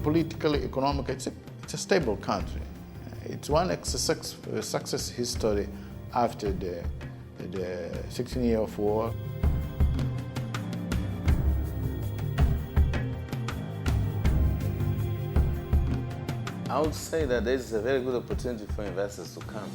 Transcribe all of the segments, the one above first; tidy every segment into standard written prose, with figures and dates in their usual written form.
politically, economically, it's a stable country. It's one success history after the 16 years of war. I would say that this is a very good opportunity for investors to come.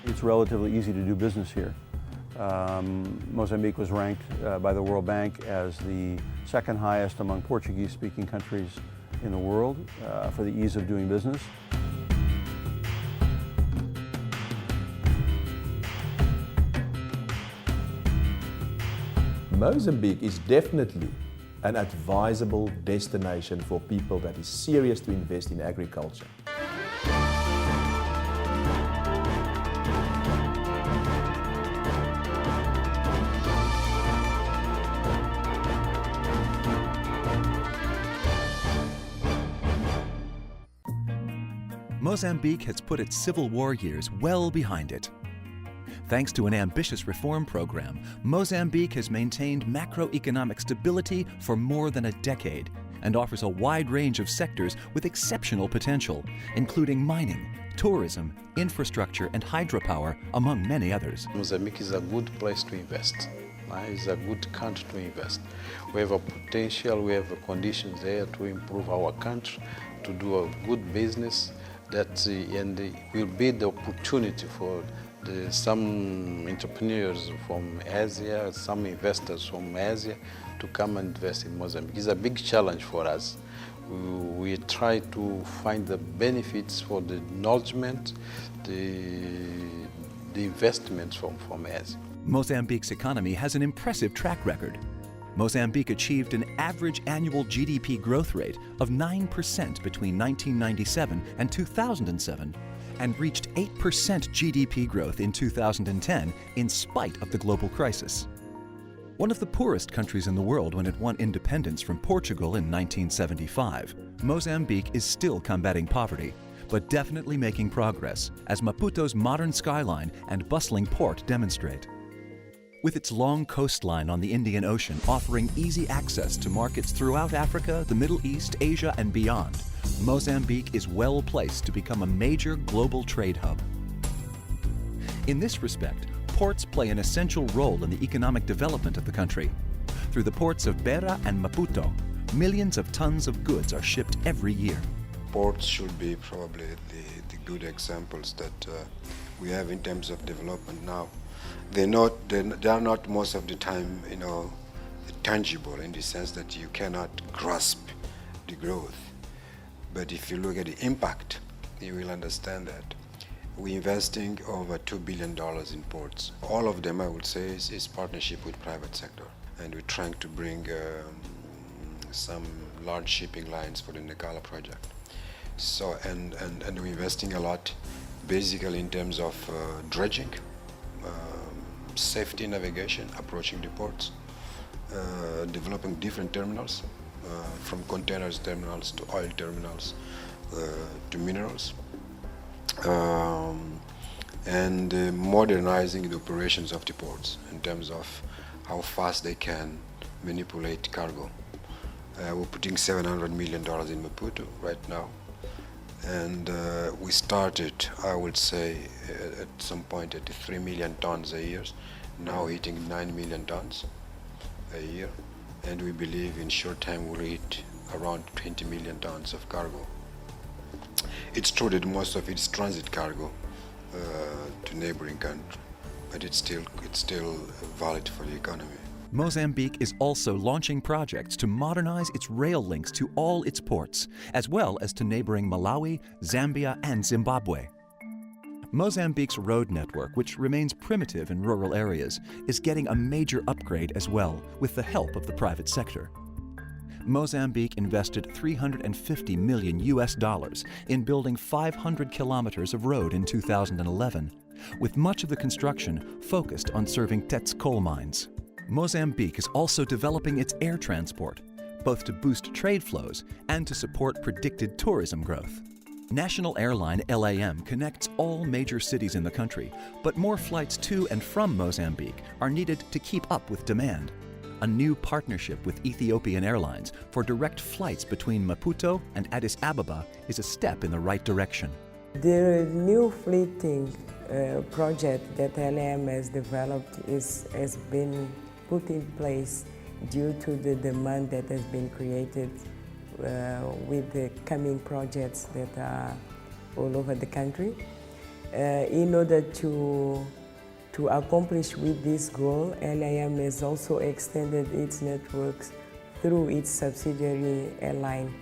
It's relatively easy to do business here. Mozambique was ranked by the World Bank as the second highest among Portuguese-speaking countries in the world for the ease of doing business. Mozambique is definitely an advisable destination for people that is serious to invest in agriculture. Mozambique has put its Civil War years well behind it. Thanks to an ambitious reform program, Mozambique has maintained macroeconomic stability for more than a decade and offers a wide range of sectors with exceptional potential, including mining, tourism, infrastructure, and hydropower, among many others. Mozambique is a good place to invest. It's a good country to invest. We have a potential, we have conditions there to improve our country, to do a good business, and will be the opportunity for some entrepreneurs from Asia, some investors from Asia to come and invest in Mozambique. It's a big challenge for us. We try to find the benefits for the acknowledgement, the investments from Asia. Mozambique's economy has an impressive track record. Mozambique achieved an average annual GDP growth rate of 9% between 1997 and 2007, and reached 8% GDP growth in 2010 in spite of the global crisis. One of the poorest countries in the world when it won independence from Portugal in 1975, Mozambique is still combating poverty, but definitely making progress, as Maputo's modern skyline and bustling port demonstrate. With its long coastline on the Indian Ocean offering easy access to markets throughout Africa, the Middle East, Asia, and beyond, Mozambique is well placed to become a major global trade hub. In this respect, ports play an essential role in the economic development of the country. Through the ports of Beira and Maputo, millions of tons of goods are shipped every year. Ports should be probably the good examples that we have in terms of development now. They are not most of the time, tangible in the sense that you cannot grasp the growth. But if you look at the impact, you will understand that. We're investing over $2 billion in ports. All of them, I would say, is partnership with private sector. And we're trying to bring some large shipping lines for the Nacala project. So, and we're investing a lot, basically in terms of dredging, safety navigation, approaching the ports, developing different terminals, from containers terminals to oil terminals to minerals, and modernizing the operations of the ports in terms of how fast they can manipulate cargo. We're putting $700 million in Maputo right now. And we started, I would say, at some point at 3 million tons a year, now hitting 9 million tons a year. And we believe in short time we'll hit around 20 million tons of cargo. It's true that most of it's transit cargo to neighboring countries, but it's still valid for the economy. Mozambique is also launching projects to modernize its rail links to all its ports, as well as to neighboring Malawi, Zambia, and Zimbabwe. Mozambique's road network, which remains primitive in rural areas, is getting a major upgrade as well, with the help of the private sector. Mozambique invested $350 million in building 500 kilometers of road in 2011, with much of the construction focused on serving Tet's coal mines. Mozambique is also developing its air transport, both to boost trade flows and to support predicted tourism growth. National Airline LAM connects all major cities in the country, but more flights to and from Mozambique are needed to keep up with demand. A new partnership with Ethiopian Airlines for direct flights between Maputo and Addis Ababa is a step in the right direction. The new fleeting project that LAM has developed has been put in place due to the demand that has been created with the coming projects that are all over the country. In order to accomplish with this goal, LAM has also extended its networks through its subsidiary Airline,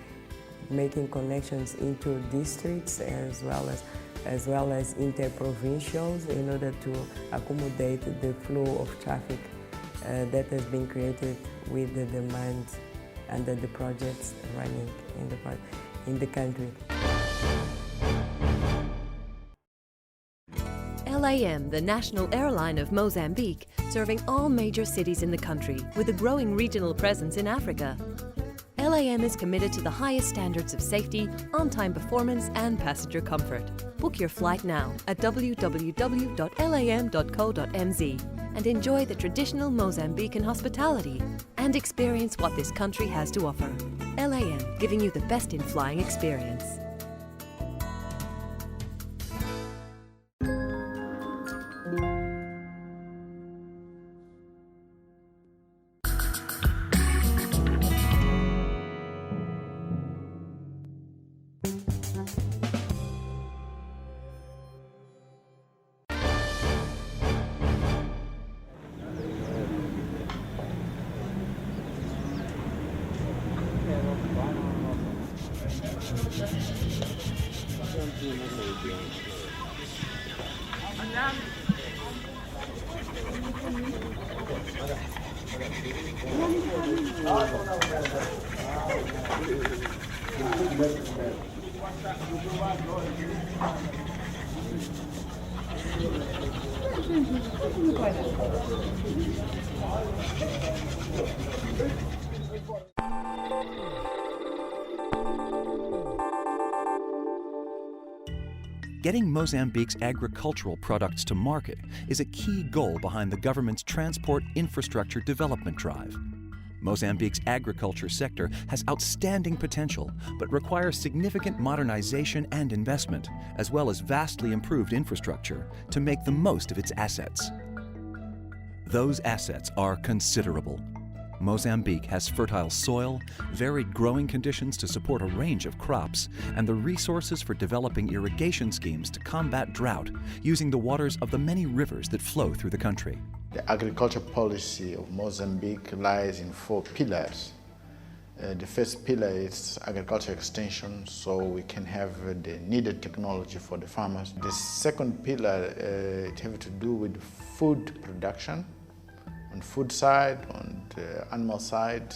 making connections into districts as well as interprovincials in order to accommodate the flow of traffic that has been created with the demand under the projects running in the country. LAM, the national airline of Mozambique, serving all major cities in the country with a growing regional presence in Africa. LAM is committed to the highest standards of safety, on-time performance and passenger comfort. Book your flight now at www.lam.co.mz and enjoy the traditional Mozambican hospitality and experience what this country has to offer. LAM, giving you the best in flying experience. Getting Mozambique's agricultural products to market is a key goal behind the government's transport infrastructure development drive. Mozambique's agriculture sector has outstanding potential, but requires significant modernization and investment, as well as vastly improved infrastructure to make the most of its assets. Those assets are considerable. Mozambique has fertile soil, varied growing conditions to support a range of crops, and the resources for developing irrigation schemes to combat drought using the waters of the many rivers that flow through the country. The agriculture policy of Mozambique lies in 4 pillars. The first pillar is agriculture extension, so we can have the needed technology for the farmers. The second pillar it has to do with food production, on food side, on the animal side,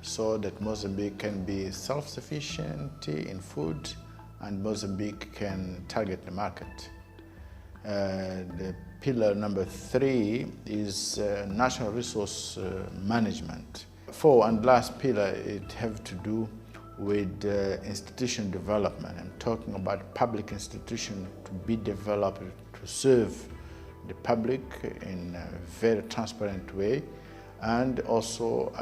so that Mozambique can be self-sufficient in food and Mozambique can target the market. The pillar number 3 is national resource management. 4 and last pillar, it have to do with institution development. I'm talking about public institution to be developed to serve the public in a very transparent way, and also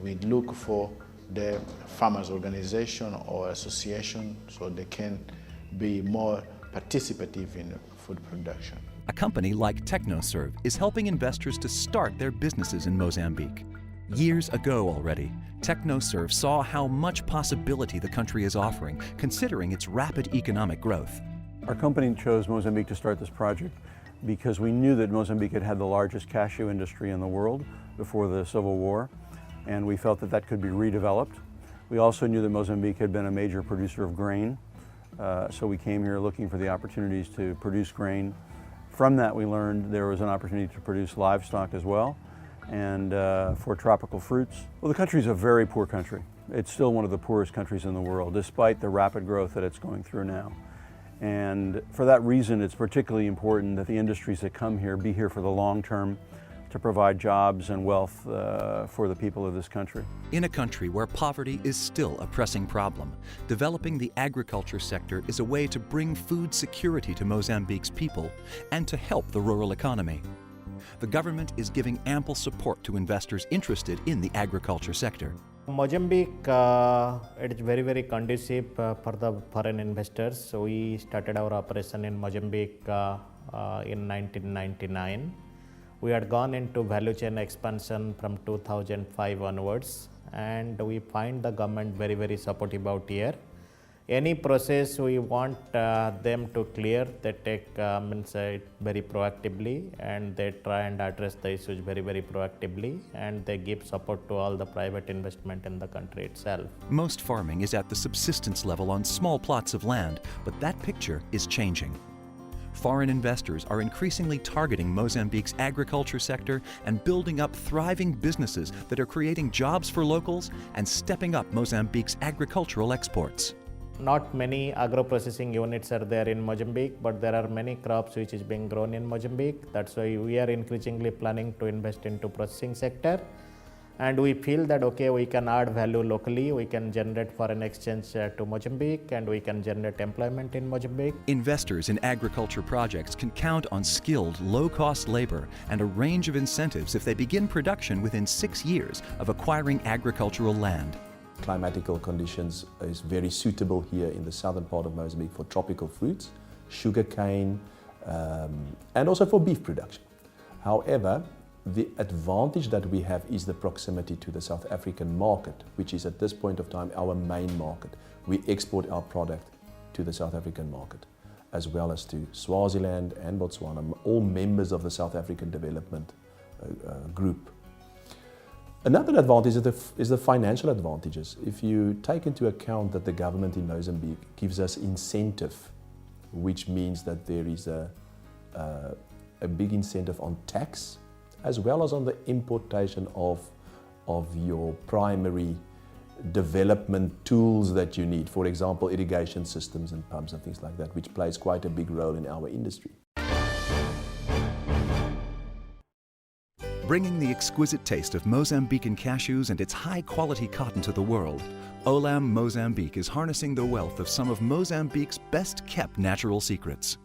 we look for the farmers organization or association so they can be more participative in food production. A company like TechnoServe is helping investors to start their businesses in Mozambique. Years ago already, TechnoServe saw how much possibility the country is offering, considering its rapid economic growth. Our company chose Mozambique to start this project because we knew that Mozambique had the largest cashew industry in the world before the Civil War, and we felt that that could be redeveloped. We also knew that Mozambique had been a major producer of grain, so we came here looking for the opportunities to produce grain. From that, we learned there was an opportunity to produce livestock as well, and for tropical fruits. Well, the country is a very poor country. It's still one of the poorest countries in the world, despite the rapid growth that it's going through now. And for that reason, it's particularly important that the industries that come here be here for the long term, to provide jobs and wealth for the people of this country. In a country where poverty is still a pressing problem, developing the agriculture sector is a way to bring food security to Mozambique's people and to help the rural economy. The government is giving ample support to investors interested in the agriculture sector. Mozambique, it is very, very conducive for the foreign investors. So we started our operation in Mozambique in 1999. We had gone into value chain expansion from 2005 onwards, and we find the government very, very supportive out here. Any process we want them to clear, they take it very proactively, and they try and address the issues very, very proactively, and they give support to all the private investment in the country itself. Most farming is at the subsistence level on small plots of land, but that picture is changing. Foreign investors are increasingly targeting Mozambique's agriculture sector and building up thriving businesses that are creating jobs for locals and stepping up Mozambique's agricultural exports. Not many agro-processing units are there in Mozambique, but there are many crops which is being grown in Mozambique. That's why we are increasingly planning to invest into processing sector. And we feel that, okay, we can add value locally, we can generate foreign exchange to Mozambique, and we can generate employment in Mozambique. Investors in agriculture projects can count on skilled, low-cost labor and a range of incentives if they begin production within 6 years of acquiring agricultural land. Climatical conditions is very suitable here in the southern part of Mozambique for tropical fruits, sugarcane, and also for beef production. However, the advantage that we have is the proximity to the South African market, which is at this point of time our main market. We export our product to the South African market, as well as to Swaziland and Botswana, all members of the South African Development Group. Another advantage is the financial advantages. If you take into account that the government in Mozambique gives us incentive, which means that there is a big incentive on tax, as well as on the importation of your primary development tools that you need, for example, irrigation systems and pumps and things like that, which plays quite a big role in our industry. Bringing the exquisite taste of Mozambican cashews and its high-quality cotton to the world, Olam Mozambique is harnessing the wealth of some of Mozambique's best-kept natural secrets.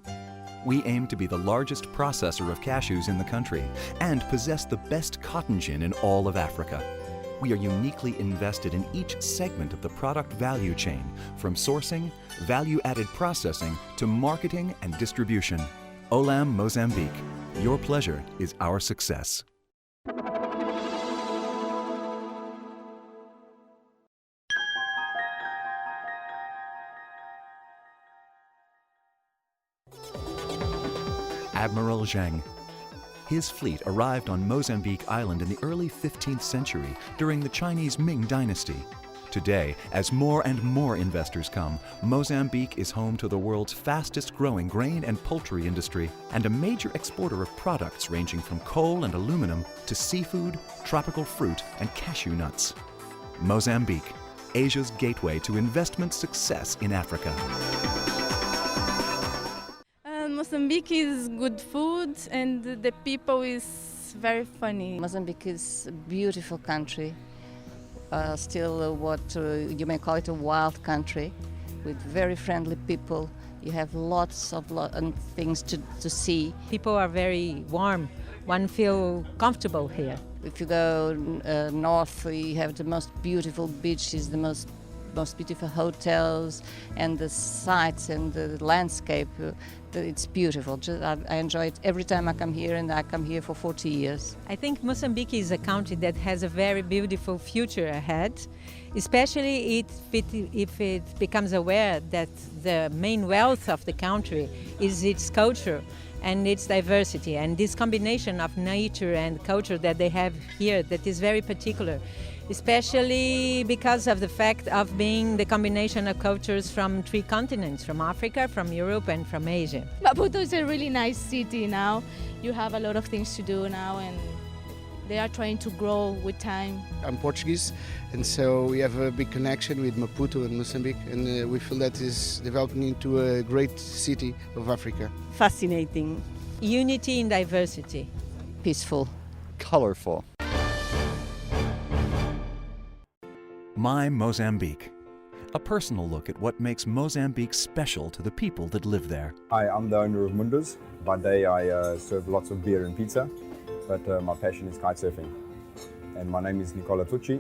We aim to be the largest processor of cashews in the country and possess the best cotton gin in all of Africa. We are uniquely invested in each segment of the product value chain, from sourcing, value-added processing, to marketing and distribution. Olam Mozambique. Your pleasure is our success. Admiral Zheng. His fleet arrived on Mozambique Island in the early 15th century during the Chinese Ming Dynasty. Today, as more and more investors come, Mozambique is home to the world's fastest growing grain and poultry industry and a major exporter of products ranging from coal and aluminum to seafood, tropical fruit, and cashew nuts. Mozambique, Asia's gateway to investment success in Africa. Mozambique is good food and the people is very funny. Mozambique is a beautiful country, still what you may call it a wild country, with very friendly people. You have lots of things to see. People are very warm. One feels comfortable here. If you go north, you have the most beautiful beaches, the most beautiful hotels, and the sights and the landscape. It's beautiful. I enjoy it every time I come here, and I come here for 40 years. I think Mozambique is a country that has a very beautiful future ahead, especially if it becomes aware that the main wealth of the country is its culture and its diversity, and this combination of nature and culture that they have here that is very particular, especially because of the fact of being the combination of cultures from 3 continents, from Africa, from Europe, and from Asia. Maputo is a really nice city now. You have a lot of things to do now, and they are trying to grow with time. I'm Portuguese, and so we have a big connection with Maputo and Mozambique, and we feel that is developing into a great city of Africa. Fascinating. Unity in diversity. Peaceful. colorful. My Mozambique. A personal look at what makes Mozambique special to the people that live there. Hi, I'm the owner of Mundus. By day I serve lots of beer and pizza, but my passion is kitesurfing. And my name is Nicola Tucci,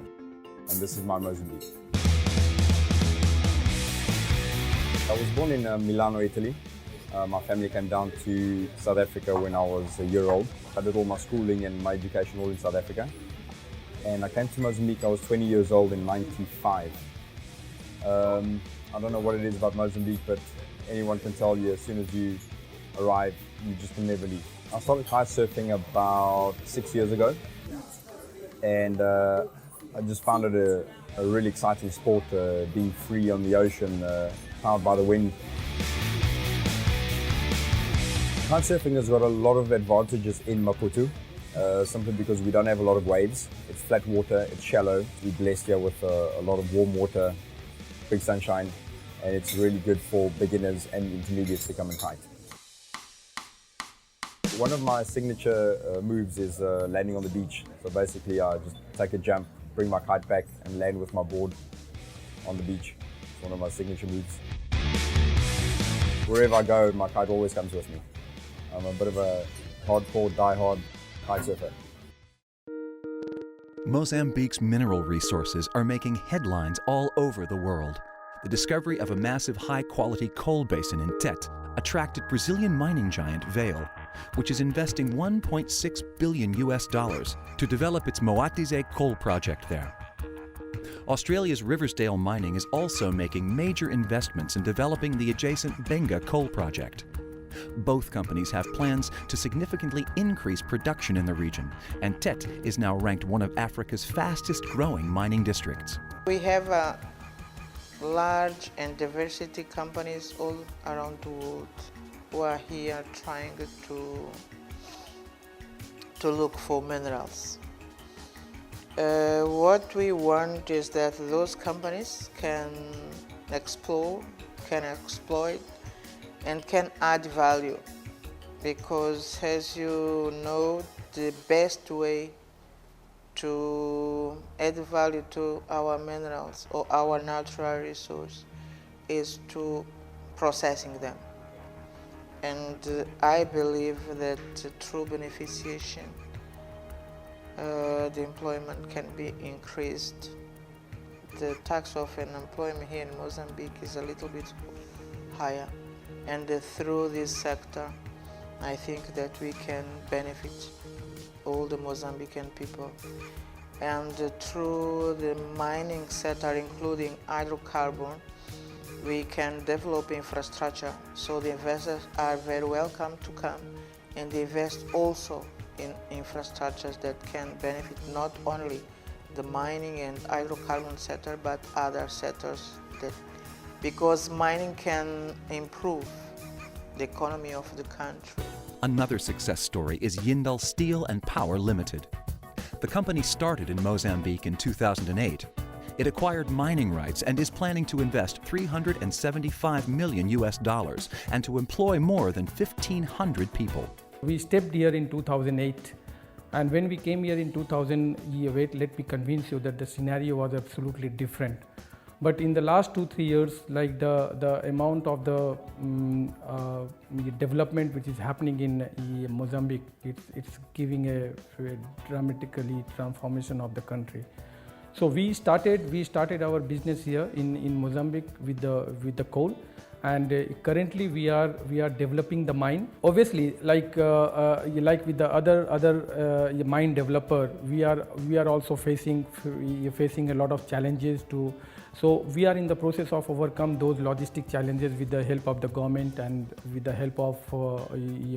and this is my Mozambique. I was born in Milano, Italy. My family came down to South Africa when I was a year old. I did all my schooling and my education all in South Africa. And I came to Mozambique, I was 20 years old in '95. I don't know what it is about Mozambique, but anyone can tell you as soon as you arrive, you just can never leave. I started kite surfing about 6 years ago, and I just found it a really exciting sport, being free on the ocean, powered by the wind. Kite surfing has got a lot of advantages in Maputo, simply because we don't have a lot of waves. It's flat water, it's shallow, we're blessed here with a lot of warm water, big sunshine, and it's really good for beginners and intermediates to come and kite. One of my signature moves is landing on the beach. So basically I just take a jump, bring my kite back and land with my board on the beach. It's one of my signature moves. Wherever I go, my kite always comes with me. I'm a bit of a hardcore, die-hard kite surfer. Mozambique's mineral resources are making headlines all over the world. The discovery of a massive high-quality coal basin in Tete attracted Brazilian mining giant Vale, which is investing $1.6 billion to develop its Moatize coal project there. Australia's Riversdale Mining is also making major investments in developing the adjacent Benga coal project. Both companies have plans to significantly increase production in the region, and Tete is now ranked one of Africa's fastest-growing mining districts. We have large and diversity companies all around the world who are here trying to look for minerals. What we want is that those companies can explore, can exploit, and can add value, because as you know, the best way to add value to our minerals or our natural resource is to processing them. And I believe that through beneficiation, the employment can be increased. The tax of unemployment here in Mozambique is a little bit higher. And through this sector, I think that we can benefit all the Mozambican people. And through the mining sector, including hydrocarbon, we can develop infrastructure. So the investors are very welcome to come and invest also in infrastructures that can benefit not only the mining and hydrocarbon sector, but other sectors, because mining can improve the economy of the country. Another success story is Yindal Steel and Power Limited. The company started in Mozambique in 2008. It acquired mining rights and is planning to invest $375 million and to employ more than 1,500 people. We stepped here in 2008, and when we came here in 2008, let me convince you that the scenario was absolutely different. But in the last 2-3 years, like the amount of the development which is happening in Mozambique, it's giving a dramatically transformation of the country. So we started our business here in Mozambique with the coal, and currently we are developing the mine. Obviously, like with the other mine developer, we are also facing a lot of challenges to. So we are in the process of overcome those logistic challenges with the help of the government and with the help of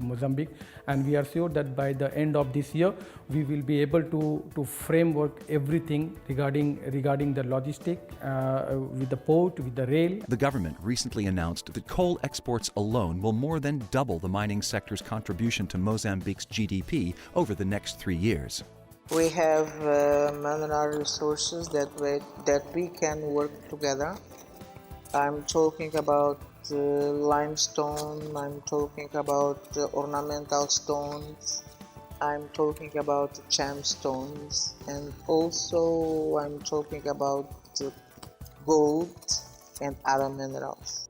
Mozambique, and we are sure that by the end of this year we will be able to framework everything regarding the logistic with the port, with the rail. The government recently announced that coal exports alone will more than double the mining sector's contribution to Mozambique's GDP over the next 3 years. We have mineral resources that we can work together. I'm talking about limestone, I'm talking about ornamental stones, I'm talking about gemstones, and also I'm talking about gold and other minerals.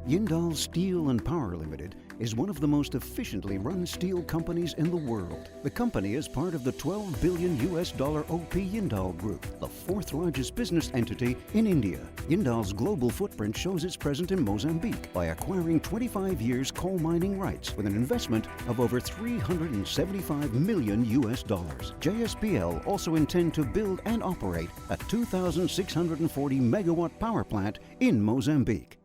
Jindal Steel and Power Limited is one of the most efficiently run steel companies in the world. The company is part of the $12 billion OP Jindal Group, the fourth largest business entity in India. Jindal's global footprint shows it's present in Mozambique by acquiring 25 years coal mining rights with an investment of over $375 million. JSPL also intend to build and operate a 2,640 megawatt power plant in Mozambique.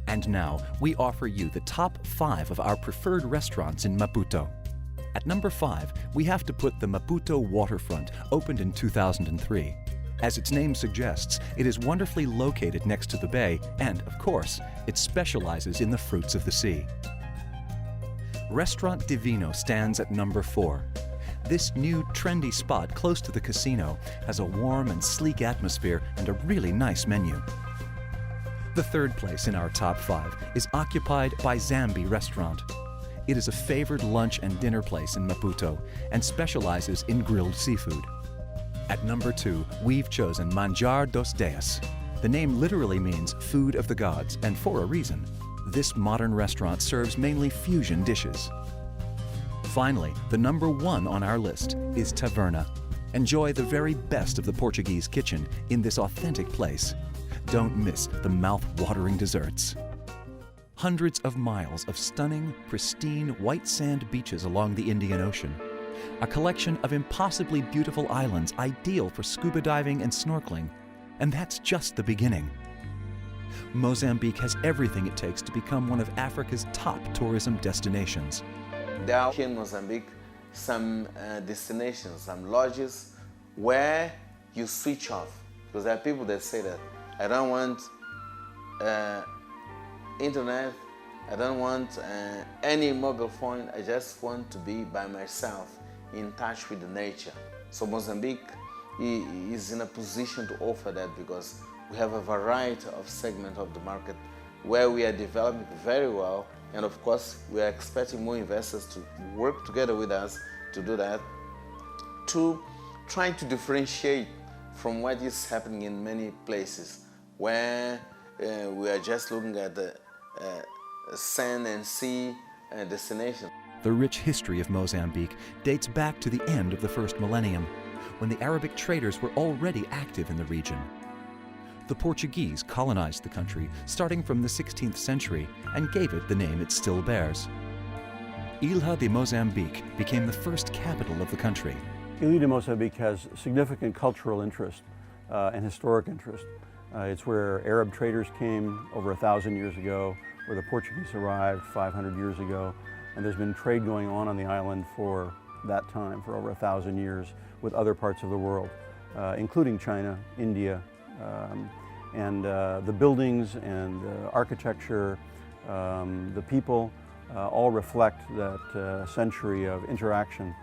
And now, we offer you the top 5 of our preferred restaurants in Maputo. At number 5, we have to put the Maputo Waterfront, opened in 2003. As its name suggests, it is wonderfully located next to the bay, and, of course, it specializes in the fruits of the sea. Restaurant Divino stands at number 4. This new, trendy spot close to the casino has a warm and sleek atmosphere and a really nice menu. The third place in our top 5 is occupied by Zambi Restaurant. It is a favored lunch and dinner place in Maputo and specializes in grilled seafood. At number 2, we've chosen Manjar dos Deus. The name literally means food of the gods, and for a reason. This modern restaurant serves mainly fusion dishes. Finally, the number 1 on our list is Taverna. Enjoy the very best of the Portuguese kitchen in this authentic place. Don't miss the mouth-watering desserts. Hundreds of miles of stunning, pristine white sand beaches along the Indian Ocean. A collection of impossibly beautiful islands ideal for scuba diving and snorkeling. And that's just the beginning. Mozambique has everything it takes to become one of Africa's top tourism destinations. There are here in Mozambique some destinations, some lodges where you switch off. Because there are people that say that I don't want internet, I don't want any mobile phone, I just want to be by myself, in touch with the nature. So Mozambique is in a position to offer that because we have a variety of segments of the market where we are developing very well, and of course we are expecting more investors to work together with us to do that, to try to differentiate from what is happening in many places where we are just looking at the sand and sea destination. The rich history of Mozambique dates back to the end of the first millennium, when the Arabic traders were already active in the region. The Portuguese colonized the country starting from the 16th century and gave it the name it still bears. Ilha de Mozambique became the first capital of the country. Ilha de Mozambique has significant cultural interest and historic interest. It's where Arab traders came over 1,000 years ago, where the Portuguese arrived 500 years ago, and there's been trade going on the island for that time, for over 1,000 years, with other parts of the world, including China, India, and the buildings and the architecture, the people, all reflect that century of interaction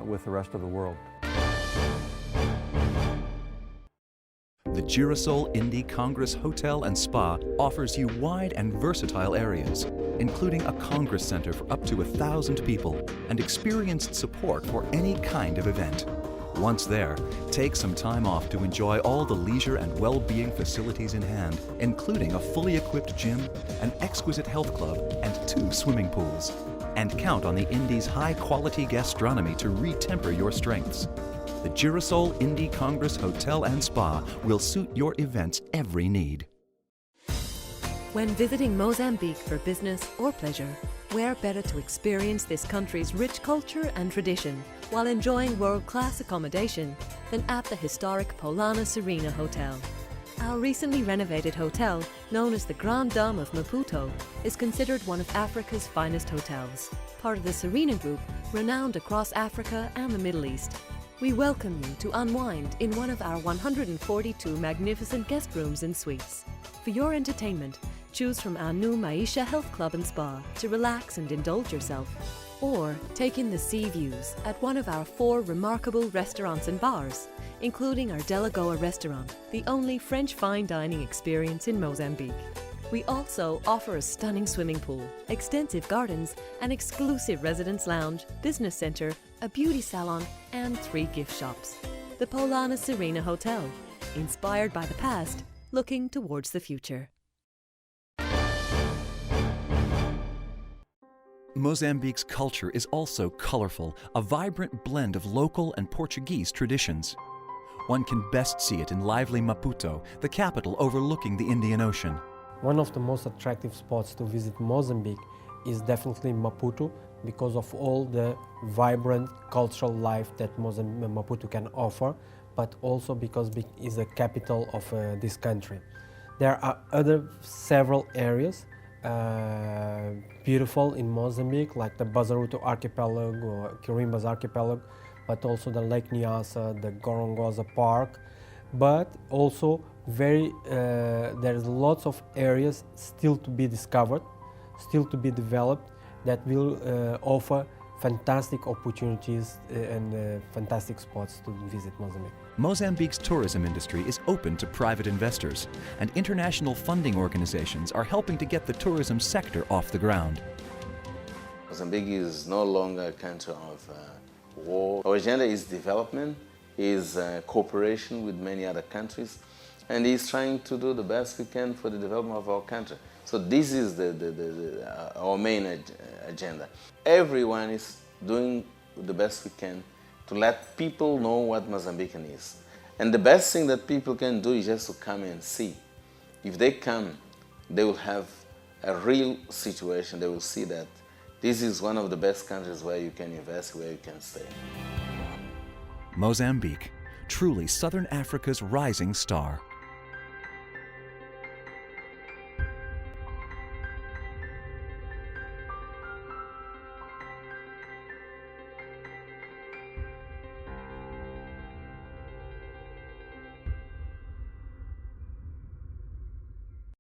with the rest of the world. The Girasol Indy Congress Hotel and Spa offers you wide and versatile areas, including a Congress Center for up to 1,000 people and experienced support for any kind of event. Once there, take some time off to enjoy all the leisure and well-being facilities in hand, including a fully equipped gym, an exquisite health club, and 2 swimming pools. And count on the Indy's high-quality gastronomy to re-temper your strengths. The Girasol Indy Congress Hotel and Spa will suit your event's every need. When visiting Mozambique for business or pleasure, where better to experience this country's rich culture and tradition while enjoying world-class accommodation than at the historic Polana Serena Hotel. Our recently renovated hotel, known as the Grand Dame of Maputo, is considered one of Africa's finest hotels, part of the Serena Group, renowned across Africa and the Middle East. We welcome you to unwind in one of our 142 magnificent guest rooms and suites. For your entertainment, choose from our new Maisha Health Club and Spa to relax and indulge yourself. Or take in the sea views at one of our 4 remarkable restaurants and bars, including our De La Goa restaurant, the only French fine dining experience in Mozambique. We also offer a stunning swimming pool, extensive gardens, an exclusive residence lounge, business center, a beauty salon, and 3 gift shops. The Polana Serena Hotel, inspired by the past, looking towards the future. Mozambique's culture is also colorful, a vibrant blend of local and Portuguese traditions. One can best see it in lively Maputo, the capital overlooking the Indian Ocean. One of the most attractive spots to visit Mozambique is definitely Maputo because of all the vibrant cultural life that Maputo can offer, but also because it is the capital of this country. There are several areas beautiful in Mozambique, like the Bazaruto Archipelago or Quirimbas Archipelago, but also the Lake Nyasa, the Gorongosa Park, but also there's lots of areas still to be discovered, still to be developed, that will offer fantastic opportunities and fantastic spots to visit Mozambique. Mozambique's tourism industry is open to private investors, and international funding organizations are helping to get the tourism sector off the ground. Mozambique is no longer a country of war. Our agenda is development, is cooperation with many other countries, and is trying to do the best we can for the development of our country. So this is our main agenda. Everyone is doing the best we can to let people know what Mozambican is. And the best thing that people can do is just to come and see. If they come, they will have a real situation. They will see that this is one of the best countries where you can invest, where you can stay. Mozambique, truly Southern Africa's rising star.